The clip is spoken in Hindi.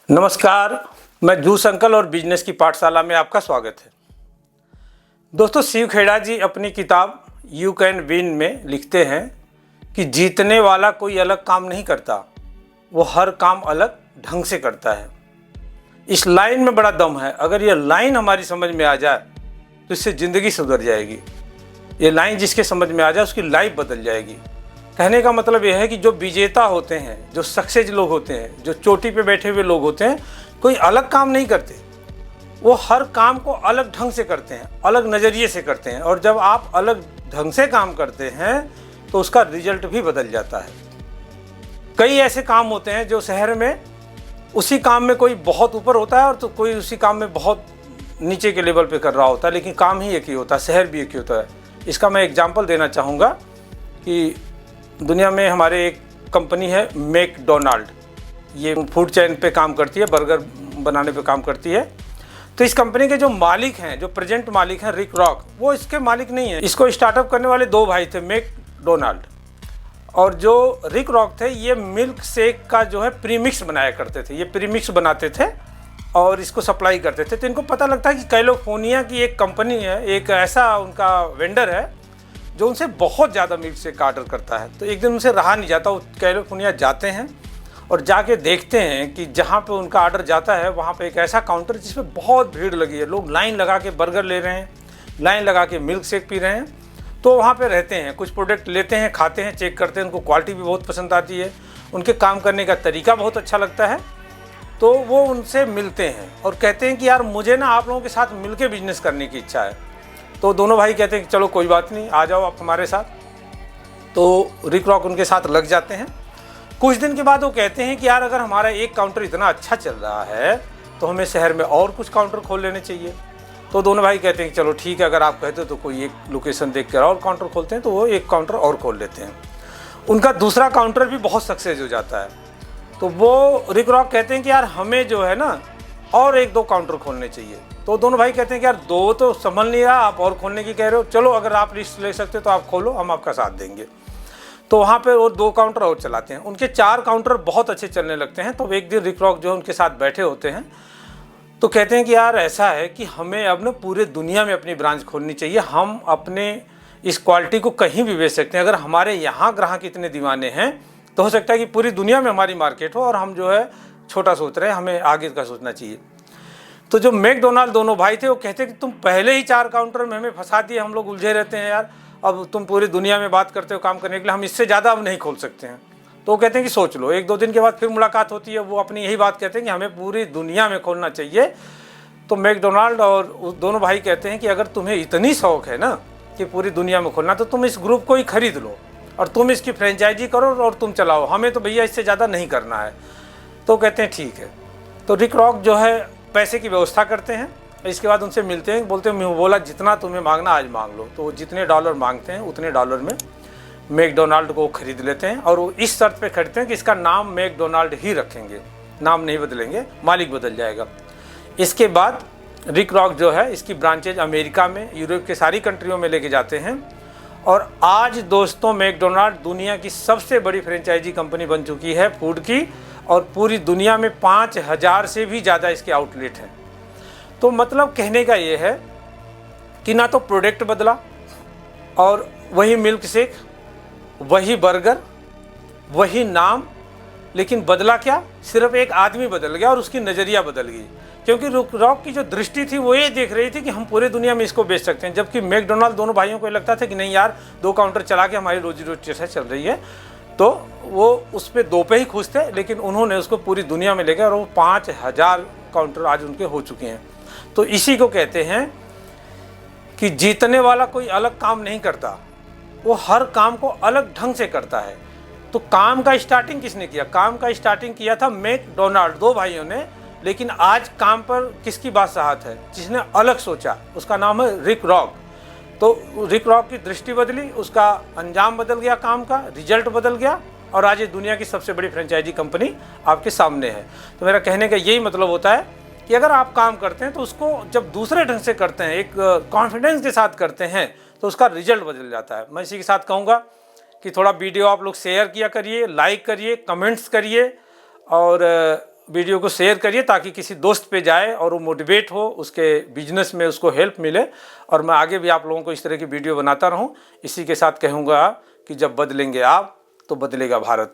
नमस्कार, मैं जूस अंकल और बिजनेस की पाठशाला में आपका स्वागत है। दोस्तों, शिव खेड़ा जी अपनी किताब यू कैन विन में लिखते हैं कि जीतने वाला कोई अलग काम नहीं करता, वो हर काम अलग ढंग से करता है। इस लाइन में बड़ा दम है। अगर ये लाइन हमारी समझ में आ जाए तो इससे ज़िंदगी सुधर जाएगी। ये लाइन जिसके समझ में आ जाए उसकी लाइफ बदल जाएगी। कहने का मतलब यह है कि जो विजेता होते हैं, जो सक्सेस लोग होते हैं, जो चोटी पे बैठे हुए लोग होते हैं, कोई अलग काम नहीं करते। वो हर काम को अलग ढंग से करते हैं, अलग नज़रिए से करते हैं। और जब आप अलग ढंग से काम करते हैं तो उसका रिजल्ट भी बदल जाता है। कई ऐसे काम होते हैं जो शहर में उसी काम में कोई बहुत ऊपर होता है और तो कोई उसी काम में बहुत नीचे के लेवल पे कर रहा होता है, लेकिन काम ही एक ही होता है, शहर भी एक ही होता है। इसका मैं एग्जाम्पल देना चाहूँगा कि दुनिया में हमारे एक कंपनी है मैकडोनाल्ड। ये फूड चेन पे काम करती है, बर्गर बनाने पे काम करती है। तो इस कंपनी के जो मालिक हैं, जो प्रेजेंट मालिक हैं, रिक रॉक, वो इसके मालिक नहीं है। इसको स्टार्टअप करने वाले दो भाई थे, मैकडोनाल्ड। और जो रिक रॉक थे, ये मिल्क शेक का जो है प्रीमिक्स बनाया करते थे। ये प्रीमिक्स बनाते थे और इसको सप्लाई करते थे। तो इनको पता लगता है कि कैलिफोर्निया की एक कंपनी है, एक ऐसा उनका वेंडर है जो उनसे बहुत ज़्यादा मिल्क शेक का ऑर्डर करता है। तो एक दिन उनसे रहा नहीं जाता, वो कैलिफोर्निया जाते हैं और जाके देखते हैं कि जहाँ पे उनका ऑर्डर जाता है वहाँ पे एक ऐसा काउंटर जिस पे बहुत भीड़ लगी है। लोग लाइन लगा के बर्गर ले रहे हैं, लाइन लगा के मिल्क शेक पी रहे हैं। तो वहाँ पे रहते हैं, कुछ प्रोडक्ट लेते हैं, खाते हैं, चेक करते हैं। उनको क्वालिटी भी बहुत पसंद आती है, उनके काम करने का तरीका बहुत अच्छा लगता है। तो वो उनसे मिलते हैं और कहते हैं कि यार मुझे ना आप लोगों के साथ मिल के बिजनेस करने की इच्छा है। तो दोनों भाई कहते हैं कि चलो कोई बात नहीं, आ जाओ आप हमारे साथ। तो रिक रॉक उनके साथ लग जाते हैं। कुछ दिन के बाद वो कहते हैं कि यार अगर हमारा एक काउंटर इतना अच्छा चल रहा है तो हमें शहर में और कुछ काउंटर खोल लेने चाहिए। तो दोनों भाई कहते हैं कि चलो ठीक है, अगर आप कहते हो तो कोई एक लोकेशन देख कर और काउंटर खोलते हैं। तो वो एक काउंटर और खोल लेते हैं। उनका दूसरा काउंटर भी बहुत सक्सेस हो जाता है। तो वो रिक रॉक कहते हैं कि यार हमें जो है ना और एक दो काउंटर खोलने चाहिए। तो दोनों भाई कहते हैं कि यार दो तो संभल नहीं रहा, आप और खोलने की कह रहे हो, चलो अगर आप रिस्क ले सकते हो तो आप खोलो, हम आपका साथ देंगे। तो वहाँ पे वो दो काउंटर और चलाते हैं। उनके 4 काउंटर बहुत अच्छे चलने लगते हैं। तो एक दिन रिक रॉक जो है उनके साथ बैठे होते हैं तो कहते हैं कि यार ऐसा है कि हमें अब ना पूरे दुनिया में अपनी ब्रांच खोलनी चाहिए। हम अपने इस क्वालिटी को कहीं भी बेच सकते हैं। अगर हमारे यहाँ ग्राहक इतने दीवाने हैं तो हो सकता है कि पूरी दुनिया में हमारी मार्केट हो, और हम जो है छोटा सोच रहे हैं, हमें आगे का सोचना चाहिए। तो जो मैकडोनाल्ड दोनों भाई थे वो कहते कि तुम पहले ही 4 काउंटर में हमें फंसा दिए, हम लोग उलझे रहते हैं यार। अब तुम पूरी दुनिया में बात करते हो काम करने के लिए, हम इससे ज़्यादा अब नहीं खोल सकते हैं। तो वो कहते हैं कि सोच लो। 1-2 दिन के बाद फिर मुलाकात होती है। वो अपनी यही बात कहते हैं कि हमें पूरी दुनिया में खोलना चाहिए। तो मैकडोनाल्ड और दोनों भाई कहते हैं कि अगर तुम्हें इतनी शौक है ना कि पूरी दुनिया में खोलना, तो तुम इस ग्रुप को ही खरीद लो और तुम इसकी फ्रेंचाइजी करो और तुम चलाओ, हमें तो भैया इससे ज़्यादा नहीं करना है। तो कहते हैं ठीक है। तो रिक रॉक जो है पैसे की व्यवस्था करते हैं। इसके बाद उनसे मिलते हैं, बोलते हैं बोला जितना तुम्हें मांगना आज मांग लो। तो वो जितने डॉलर मांगते हैं उतने डॉलर में मैकडोनाल्ड को खरीद लेते हैं। और वो इस शर्त पे खरीदते हैं कि इसका नाम मैकडोनाल्ड ही रखेंगे, नाम नहीं बदलेंगे, मालिक बदल जाएगा। इसके बाद रिक रॉक जो है इसकी ब्रांचेज अमेरिका में, यूरोप के सारी कंट्रियों में लेके जाते हैं। और आज दोस्तों मैकडोनाल्ड दुनिया की सबसे बड़ी फ्रेंचाइजी कंपनी बन चुकी है फूड की, और पूरी दुनिया में 5000 से भी ज़्यादा इसके आउटलेट हैं। तो मतलब कहने का ये है कि ना तो प्रोडक्ट बदला, और वही मिल्क शेक, वही बर्गर, वही नाम, लेकिन बदला क्या, सिर्फ एक आदमी बदल गया और उसकी नज़रिया बदल गई। क्योंकि रिक रॉक की जो दृष्टि थी वो ये देख रही थी कि हम पूरे दुनिया में इसको बेच सकते हैं, जबकि मैकडोनाल्ड दोनों भाइयों को लगता था कि नहीं यार 2 काउंटर चला के हमारी रोजी रोटी से चल रही है। तो वो उस पर 2 पे ही खुश थे, लेकिन उन्होंने उसको पूरी दुनिया में ले गए और वो 5000 काउंटर आज उनके हो चुके हैं। तो इसी को कहते हैं कि जीतने वाला कोई अलग काम नहीं करता, वो हर काम को अलग ढंग से करता है। तो काम का स्टार्टिंग किसने किया? काम का स्टार्टिंग किया था मैकडोनाल्ड, 2 भाइयों ने। लेकिन आज काम पर किसकी बादशाहत है? जिसने अलग सोचा, उसका नाम है रिक रॉक। तो रिक रॉक की दृष्टि बदली, उसका अंजाम बदल गया, काम का रिजल्ट बदल गया, और आज ये दुनिया की सबसे बड़ी फ्रेंचाइजी कंपनी आपके सामने है। तो मेरा कहने का यही मतलब होता है कि अगर आप काम करते हैं तो उसको जब दूसरे ढंग से करते हैं, एक कॉन्फिडेंस के साथ करते हैं, तो उसका रिजल्ट बदल जाता है। मैं इसी के साथ कहूँगा कि थोड़ा वीडियो आप लोग शेयर किया करिए, लाइक करिए, कमेंट्स करिए, और वीडियो को शेयर करिए ताकि किसी दोस्त पे जाए और वो मोटिवेट हो, उसके बिजनेस में उसको हेल्प मिले, और मैं आगे भी आप लोगों को इस तरह की वीडियो बनाता रहूं। इसी के साथ कहूँगा कि जब बदलेंगे आप तो बदलेगा भारत।